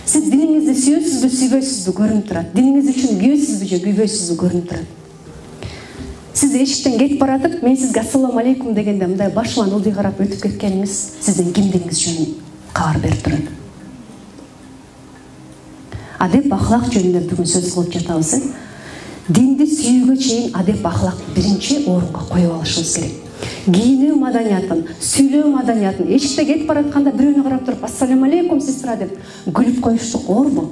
Сіз диніңізді сүйесізбі, сүйбейсізбі көрініп тұрады. Диніңіз үшін күйесізбі же күйбейсізбі көрініп тұрады. Сіз эшиктен кетип баратып, мен сизге ассаламу алейкум дегенде мындай башыман ылдый карап өтүп кеткениңиз сиздин кимдигиңиз жөнүндө кабар берип турат. Адеп ахлак жөнүндө бүгүн сөз кылып жатабыз. Динди сүйүүгө чейин адеп ахлакты биринчи орунга коюп алышыбыз керек. Кийинүү маданиятын, сүйлөө маданиятын эшикте кетип баратканда бирөөнү карап туруп ассаламу алейкум сестра деп күлүп коюштук орбу?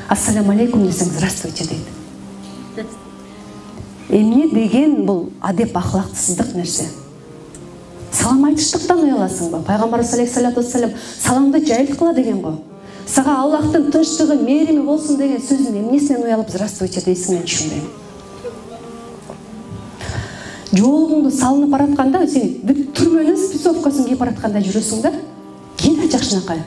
Ассаламу алейкум десең здравствуйте дейт. Эмне деген бул адеп ахлактысыздык нерсе. Салам айтыштыктан уяласыңбы? Пайгамбар алейхиссалату вассалам саламды жайылткыла деген го. Сага Аллахтын тынчтыгы, мээрими болсун деген сөзүн эмнесинен уялып здравствуйте дейсиң, мен түшүнбөйм. Жолуңду салынып баратканда сен бүт түрмөнүн спецовкасын кийип баратканда жүрөсүң да, кийин жакшынакай.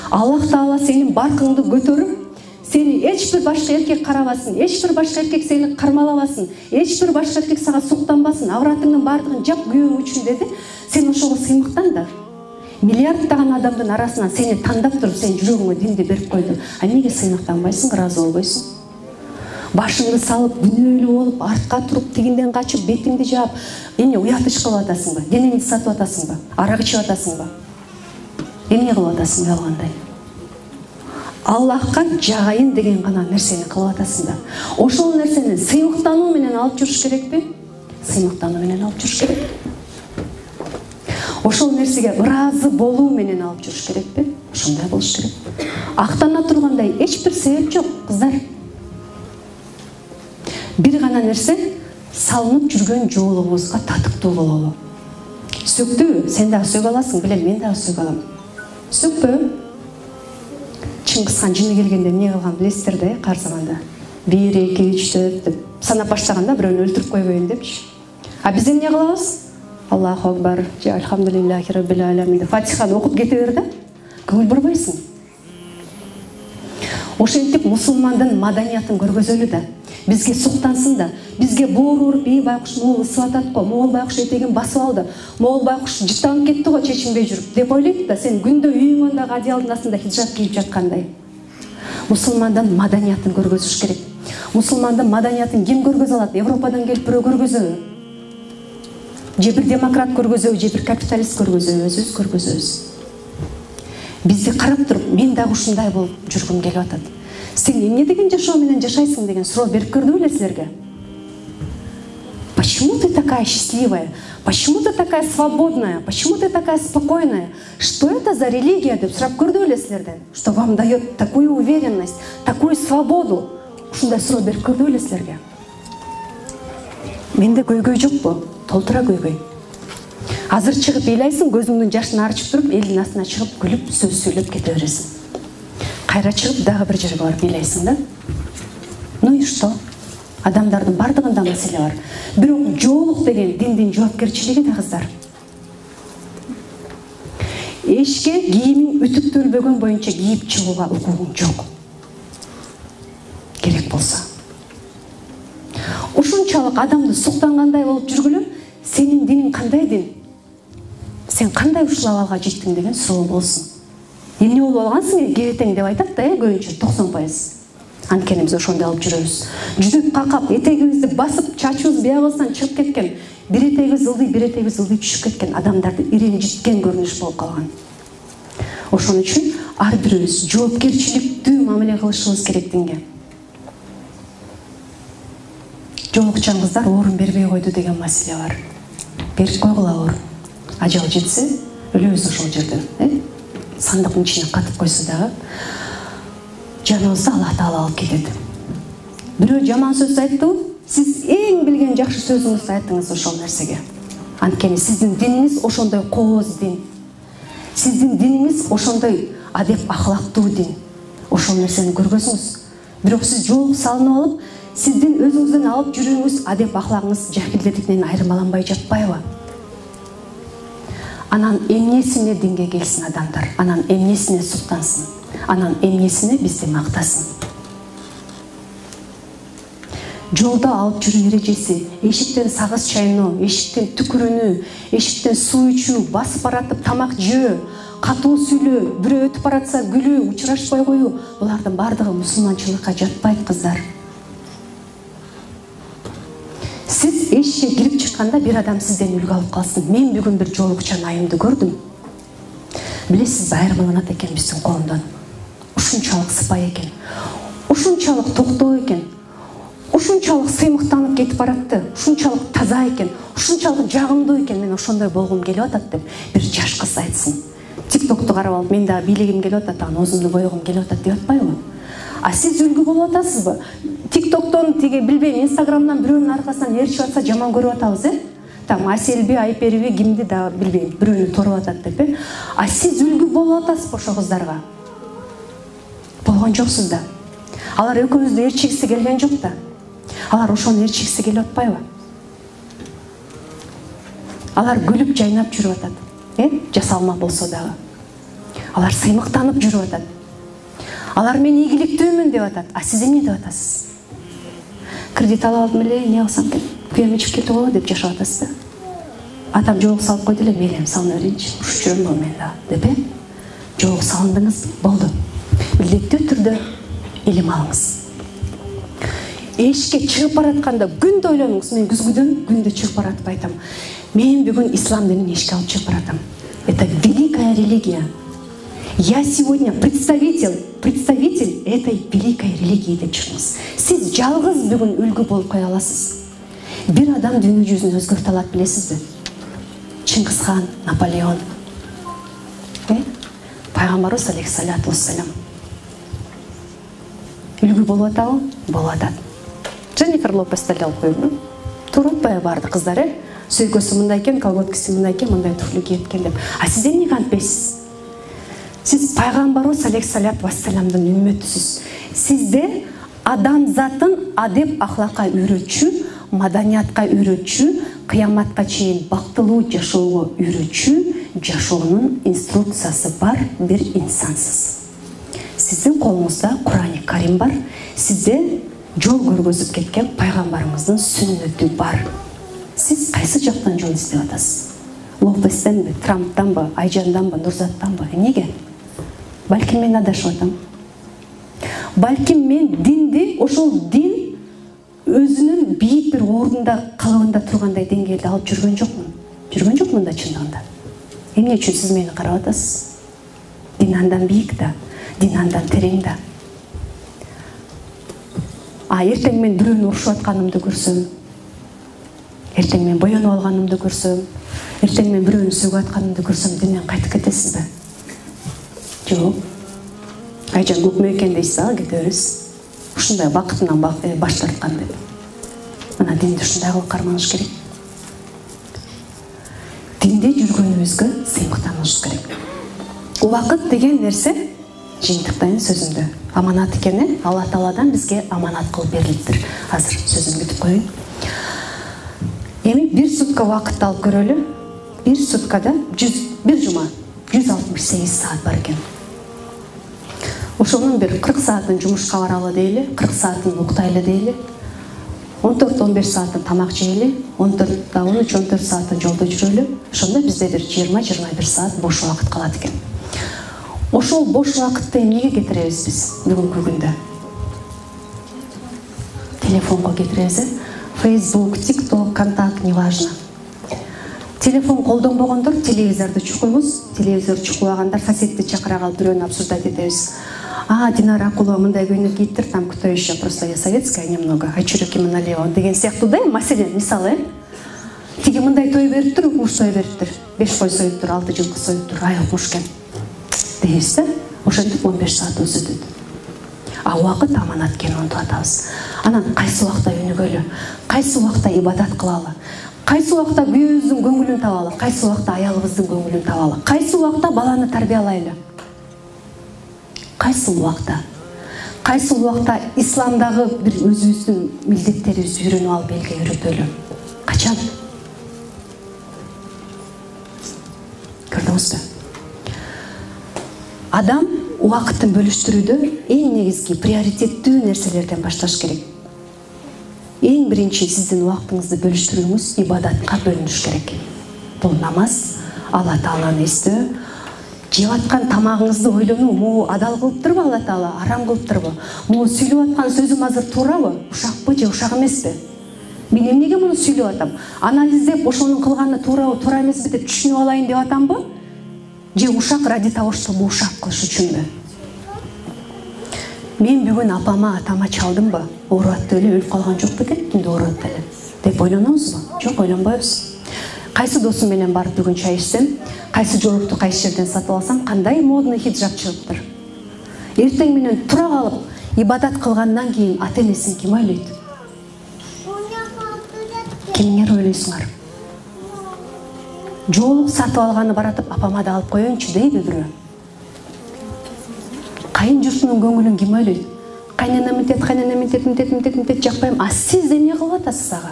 Аллах Таала сенин баркыңды көтөрүп, сени эч бир башка эркек карабасын, эч бир башка эркек сени кармалабасын, эч бир башка эркек сага суктанбасын, авратыңдын бардыгын жап күйөөң үчүн деди. Сен ошого сыймыктан да миллиарддаган адамдын арасынан сени тандап туруп, сен жүрөгүңө динди берип койду. А эмнеге сыймыктанбайсың, ыраазы болбойсуң? Башыңды салып, күнөөлүү болуп, артка туруп, тигинден качып, бетиңди жаап, эмне уят иш кылып атасыңбы? Денеңди сатып атасыңбы? Арак ичип атасыңбы? Эмне кылып атасың уялгандай? Аллахка жагайын деген гана нерсени кылып атасың да. Ошол нерсени сыймыктануу менен алып жүрүш керекпи? Сыймыктануу менен алып жүрүш керек. Ошол нерсеге ыраазы болуу менен алып жүрүш керекпи? Ошондой болуш керек. Актана тургандай эч бир себеп жок, кыздар. Бир гана нерсе салынып жүргөн жоолугубузга татыктуу бололу. Сөктүбү? Сен дагы сөгө аласың, билем, мен дагы сөгө алам. Сөкпө. Чыңгызхан жыны келгенде эмне кылган билесиздер да, кар заманда. 1, 2, 3, 4 деп санап баштаганда бирөөнү өлтүрүп койбойюн депчи. А биз эмне кылабыз? Аллаху акбар, альхамдулиллахи раббил аламин деп Фатиханы окуп кете бер да. Көңүл бурбайсың. Ошентип мусулмандын маданиятын көргөзөлү да. Бизге суктансын да, бизге боор уруп, байкуш могул ысып атат го, могул байкуш этегин басып алды, могул байкуш жыттанып кетти го чечинбей жүрүп деп ойлойт да, сен күндө үйүңөндөгү одеялдын астында хиджаб кийип жаткандай. Мусулмандын маданиятын көргөзүш керек. Мусулмандын маданиятын ким көргөзө алат? Европадан келип бирөө көргөзөбү? Же бир демократ көргөзөбү, же бир капиталист көргөзөбү, өзүбүз көргөзөбүз. Бизди карап туруп, мен дагы ушундай болуп жүргүм келип атат. Сен эмне деген жашоо менен жашайсың деген суроо берип көрдү беле силерге? Почему ты такая счастливая? Почему ты такая свободная? Почему ты такая спокойная? Что это за религия деп сурап көрдү беле силерден? Что вам дает такую уверенность, такую свободу? Ушундай суроо берип көрдү беле силерге? Менде көйгөй жокпу? Толтура көйгөй. Азыр чыгып ыйлайсың, көзүңдүн жашын арчып туруп, элдин астына чыгып күлүп, сөз сүйлөп кете бересиң. Кайра чыгып дагы бир жерге барып ыйлайсың да. Ну и что? Адамдардын бардыгында маселе бар. Бирок жоолук деген диндин жоопкерчилиги да, кыздар. Эшикке кийимиң үтүктөлбөгөн боюнча кийип чыгууга укугуң жок. Керек болсо. Ушунчалык адамды суктангандай болуп жүргүлө, сенин диниң кандай дин? Сен кандай ушул абалга жеттиң деген суроо болсун. Эмне болуп алгансың кебетең деп айтат да, көбүнчө 90%. Анткени биз ошондой алып жүрөбүз. Жүзүп какап, этегибизди басып, чачыбыз биягыбыздан чыгып кеткен, бир этегибиз ылдый түшүп кеткен адамдарды иренжиткен көрүнүш болуп калган. Ошон үчүн ар бирибиз жоопкерчиликтүү мамиле кылышыбыз керек динге. Жоолукчан кыздар орун бербей койду деген маселе бар. Берип койгула орун. Ажал жетсе, өлөбүз ошол жерден. Сандыктын ичине катып койсо дагы жаныбызды Аллах Таала алып кетет. Бирөө жаман сөз айттыбы? Сиз эң билген жакшы сөзүңүздү айттыңыз ошол нерсеге. Анткени сиздин диниңиз ошондой кооз дин. Сиздин диниңиз ошондой адеп ахлактуу дин. Ошол нерсени көргөзүңүз. Бирок сиз жоолук салынып алып, сиздин өзүңүздөн алып жүрүүңүз, адеп ахлагыңыз жакилдетикинен айырмаланбай жатпайбы? Анан эмнесине динге келсин адамдар, анан эмнесине суктансын, анан эмнесине бизди мактасын. Жолда алып жүрүү эрежеси, эшиктен сагыз чайноо, эшиктен түкүрүнүү, эшиктен суу ичүү, басып баратып тамак жөө, катуу сүйлөө, бирөө өтүп баратса күлүү, учурашпай коюу, булардын бардыгы мусулманчылыкка жатпайт кыздар. Сиз эшикке кирип чыкканда бир адам сизден үлгү алып калсын. Мен бүгүн бир жоолукчан айымды көрдүм. Билесизби, айырмаланат экен биздин коомдон. Ушунчалык сыпай экен, ушунчалык токтоо экен, ушунчалык сыймыктанып кетип баратты, ушунчалык таза экен, ушунчалык жагымдуу экен, мен ошондой болгум келип атат деп бир жаш кыз айтсын. Тиктокту карап алып, мен дагы бийлегим келип атат, оозумду боёгум келип атат деп атпайбы? А сиз үлгү болуп атасызбы? Тиктоктон тиги билбейм, Инстаграмдан бирөөнүн аркасынан ээрчип атса жаман көрүп атабыз, Там Аселби, Айперби, кимди да билбейм, бирөөнү торуп атат деп. А сиз үлгү болуп атасызбы ошо кыздарга? Болгон жоксуз да. Алар экөөбүздү ээрчигиси келген жок да. Алар ошону ээрчигиси келип атпайбы? Алар күлүп жайнап жүрүп атат, жасалма болсо дагы. Алар сыймыктанып жүрүп атат. Алар мен ийгиликтүүмүн деп атат. А сиз эмне деп атасыз? Кредит алып алдым эле, эмне кылсам экен? Күйөөм ичип кетип калат деп жашап атасыз да. Атам жоолук салып койду эле, мейлем салына берейинчи, ушуп жүрөм мен да, деп жоолук салындыңыз, болду. Милдеттүү түрдө илим алыңыз. Эшикке чыгып баратканда күндө ойлонуңуз, мен күндө чыгып баратып айтам. Мен бүгүн ислам динин эшикке алып чыгып баратам. Это великая религия. Я сегодня представитель этой великой религии деп чыгыңыз. Сиз жалгыз бүгүн үлгү болуп кое аласыз. Бир адам дүйнө жүзүн өзгөртө алат, билесизби? Чингисхан, Наполеон. Пайгамбарыбыз алейхиссалату вассалам. Үлгү болуп атабы? Болуп атат. Дженнифер Лопес деле алып койду. Туура атпайбы барды кыздар, Сөйкөсү мындай экен, колготкасы мындай экен, мындай туфли кийип экен деп. А сиз эмне кантпайсыз? Сиз пайгамбарыбыз алейхиссалату вассаламдын үммөтүсүз. Сизде адамзатын адеп ахлакка үйрөтчү, маданиятка үйрөтчү, кыяматка чейин бактылуу жашоого үйрөтчү жашоонун инструкциясы бар бир инсансыз. Сиздин колуңузда Курани Карим бар, сизде жол көргөзүп кеткен пайгамбарыбыздын сүннөтү бар. Сиз кайсы жактан жол издеп атасыз? Лопестенби, Трамптанбы, Айжанданбы, Нурзаттанбы? Эмнеге? Балким мен адашып атам. Балким мен динди, ошол дин өзүнүн бийик бир ордунда калыбында тургандай деңгээлде алып жүргөн жокмун. Жүргөн жокмун да чындыгында. Эмне үчүн сиз мени карап атасыз? Дин андан бийик да, дин андан терең да. А эртең мен бирөөнү урушуп атканымды көрсөм, эртең мен боенуп алганымды көрсөм, эртең мен бирөөнү сөгүп атканымды көрсөм, динден кайтып кетесизби? Жок. Айжан көкмө экен дейсиз, кетебиз. Ушундай бакытынан баш тарткан деп. Мына динди ушундай кылып карманыш керек. Динде жүргөнүбүзгө сыймыктанышыбыз керек. Убакыт деген нерсе, жыйынтыктайын сөзүмдү, аманат экени Алла Тааладан бизге аманат кылып берилиптир. Азыр сөзүмдү бүтүп коеюн. Эми бир сутка убакытты алып көрөлү. Бир суткада бир жума 168 саат бар экен. Ошонун бир 40 саатын жумушка баралы дейли, 40 саатын уктайлы дейли, 14-15 саатын тамак жейли, 13-14 саатын жолдо жүрөлү. Ошондо бизде бир 20-21 саат бош убакыт калат экен. Ошол бош убакытты эмнеге кетиребиз биз бүгүнкү күндө? Телефонго кетиребиз, Facebook, TikTok, контакт, неважно. Телефон колдонбогондор телевизорду чукуйбуз, телевизор чукубагандар соседти чакыра калып бирөөнү обсуждать этебиз. Динара Акулова мындай көйнөк кийиптир, там кто еще, просто я советская немного, а чүрөк ими налево деген сыяктуу да, маселен, мисалы, тиги мындай той бериптир, укмуш той бериптир, 5 кой союптур, 6 жылкы союптур, ай укмуш экен. Дейбиз да, ошентип 15 саат өтөт. А убакыт аманат экенин унутуп атабыз. Анан кайсы убакта өнүгөлү, кайсы убакта ибадат кылалы, кайсы убакта күйөөбүздүн көңүлүн табалы, кайсы убакта аялыбыздын көңүлүн табалы, кайсы убакта баланы тарбиялайлы. Кайсы убакта исламдагы бир өзүбүздүн милдеттерибизди үйрөнүп алып элге үйрөтөлү. Качан? Көрдүңүзбү? Адам убакытын бөлүштүрүүдө эң негизги приоритеттүү нерселерден башташ керек. Эң биринчи сиздин убактыңызды бөлүштүрүүңүз ибадатка бөлүнүш керек. Бул намаз, Алла Тааланы эстөө, жеп аткан тамагыңызды ойлонуу, могу адал кылыптырбы Алла Таала, арам кылыптырбы? Могу сүйлөп аткан сөзүм азыр туурабы? Ушакпы же ушак эмеспи? Мен эмнеге муну сүйлөп атам? Анализдеп ошонун кылганы туурабы, туура эмеспи деп түшүнүп алайын деп атамбы? Же ушак ради того, чтобы ушак кылыш үчүнбү? Мен бүгүн апама, атама чалдымбы? Ооруп атты эле, өлүп калган жок бекен, түндө ооруп атты эле деп ойлонобузбу? Жок, ойлонбойбуз. Кайсы досум менен барып бүгүн чай ичсем, кайсы жорукту кайсы жерден сатып алсам, кандай модный хиджаб чыгыптыр. Эртең менен тура калып, ибадат кылгандан кийин ата-энесин ким ойлойт? Кимиңер ойлойсуңар? Жоолук сатып алганы баратып, апама да алып коеюнчу дейби бирөө. Кайын журтунун көңүлүн ким ойлойт? Кайнана мынтет жакпайм. А сиз эмне кылып атасыз ага?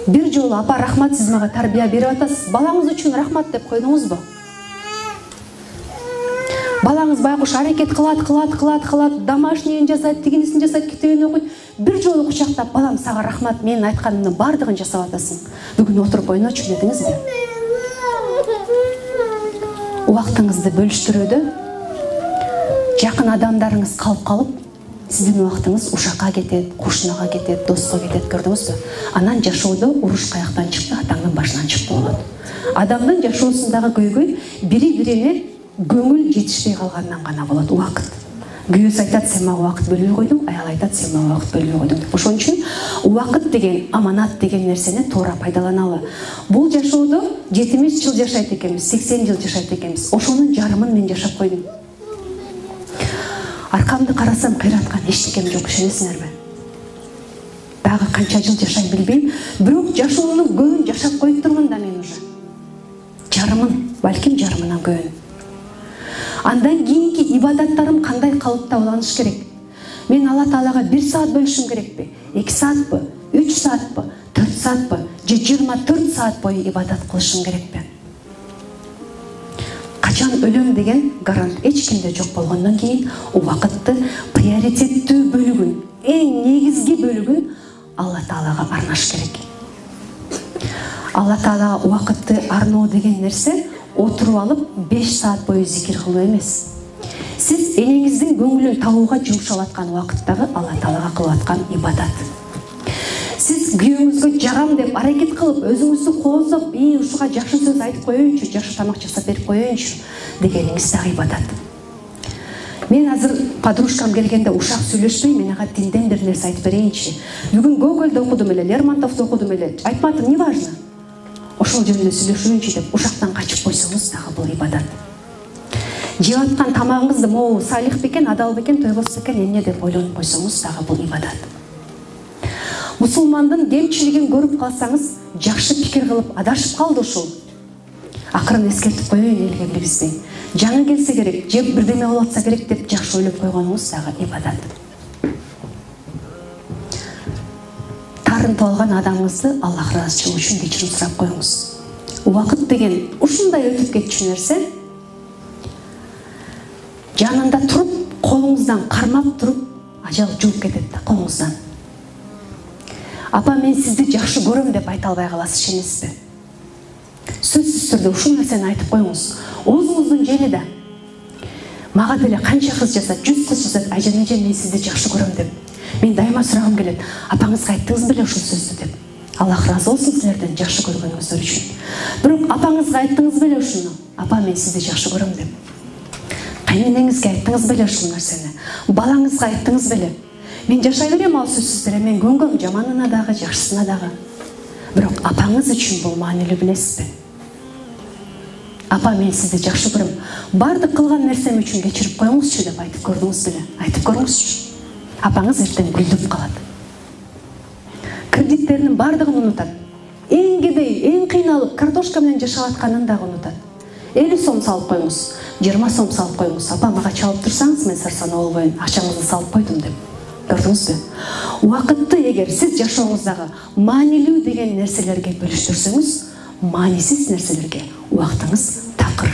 Бир жолу апа рахмат, сиз мага тарбия берип атасыз. Балаңыз үчүн рахмат деп койдуңузбу? Балаңыз байкуш аракет кылат, домашнийин жасайт, тигинисин жасайт, китебин окуйт. Бир жолу кучактап, балам сага рахмат, менин айтканымдын бардыгын жасап атасың. Бүгүн отуруп ойночу дедиңизби? Убактыңызды бөлүштүрүүдө жакын адамдарыңыз калып, сиздин убактыңыз ушакка кетет, кушунага кетет, доско кетет, көрдүңүзбү? Анан жашоодо уруш каяктан чыкты, атаңдын башынан чыкты болот. Адамдын жашоосундагы көйгөй бири-бирине көңүл жетишпей калгандан гана болот. Убакыт. Күйөөсү айтат, сен мага убакыт бөлбөй койдуң, аял айтат, сен мага убакыт бөлбөй койдуң деп. Ошон үчүн убакыт деген, аманат деген нерсени туура пайдаланалы. Бул жашоодо 70 жыл жашайт экенбиз, 80 жыл жашайт экенбиз. Ошонун жарымын мен жашап койдум. Аркамды карасам, кыйраткан эчтекем жок, ишенесиңерби? Дагы канча жыл жашай билбейм, бирок жашоонун көбүн жашап коюптурмун да мен уже. Жарымын, балким жарымынан көбүн. Андан кийинки ибадаттарым кандай калыпта уланыш керек? Мен Алла Таалага 1 саат бөлүшүм керекпи? 2 саатпы? 3 саатпы? 4 саатпы? Же 24 саат бою ибадат кылышым керекпи? Качан өлөм деген гарант эч кимде жок болгондон кийин убакытты приоритеттүү бөлүгүн, эң негизги бөлүгүн Алла Таалага арнаш керек. Алла Таалага убакытты арноо деген нерсе отуруп алып 5 саат бою зикир кылуу эмес. Сиз энеңиздин көңүлүн табууга жумшап аткан убакыттагы Алла Таалага кылып аткан ибадат. Сиз күйөөңүзгө жагам деп аракет кылып, өзүңүздү кооздоп, ушуга жакшы сөз айтып коеюнчу, жакшы тамак жасап берип коеюнчу дегениңиз дагы ибадат. Мен азыр подружкам келгенде ушак сүйлөшпөй, мен ага динден бир нерсе айтып берейинчи. Бүгүн Гогольду окудум эле, Лермонтовду окудум эле. Айтпадым, не важно. Ошол жөнүндө сүйлөшөйүнчү деп ушактан качып койсоңуз дагы бул ибадат. Жеп аткан тамагыңызды могу салих бекен, адал бекен, тойбос бекен, эмне деп ойлонуп койсоңуз дагы бул ибадат. Мусулмандын кемчилигин көрүп калсаңыз, жакшы пикир кылып адашып калды ушул. Акырын эскертип коеюн элге билбестен. Жаңы келсе керек, же бирдеме болуп атса керек деп жакшы ойлоп койгонуңуз дагы ибадат. Тарынтып алган адамыңызды Аллах ыраазычылыгы үчүн кечирим сурап коюңуз. Убакыт деген ушундай өтүп кетчү нерсе. Жанында туруп, колуңуздан кармап туруп, ажал жууп кетет да колуңуздан. Апа, мен сизди жакшы көрөм деп айта албай каласыз, ишенесизби? Сөзсүз түрдө ушул нерсени айтып коюңуз. Оозуңуздун жери да. Мага деле канча кыз жасат, 100 кыз жасат, ажан мен сизди жакшы көрөм деп. Мен дайыма сурагым келет, апаңызга айттыңыз беле ушул сөздү деп. Аллах ыраазы болсун силерден жакшы көргөнүңүздөр үчүн. Бирок апаңызга айттыңыз беле ушуну? Апа, мен сизди жакшы көрөм деп. Кайненеңизге айттыңыз беле ушул нерсени? Балаңызга айттыңыз беле? Мен жашай берем ал сөзсүздөр, мен көнгөм жаманына дагы, жакшысына дагы. Бирок апаңыз үчүн бул маанилүү, билесизби? Апа, мен сизди жакшы көрөм. Бардык кылган нерсем үчүн кечирип коюңузчу деп айтып көрдүңүз беле? Айтып көрүңүзчү. Апаңыз эртең гүлдүп калат. Кредиттеринин бардыгын унутат. Эң кедей, эң кыйналып, картошка менен жашап атканын дагы унутат. 50 сом салып коюңуз, 20 сом салып коюңуз. Апа, мага чалып турсаңыз, мен сарсана болбойм, акчаңызды салып койдум деп. Көрдүңүзбү? Убакытты эгер сиз жашооңуздагы маанилүү деген нерселерге бөлүштүрсөңүз, маанисиз нерселерге убактыңыз такыр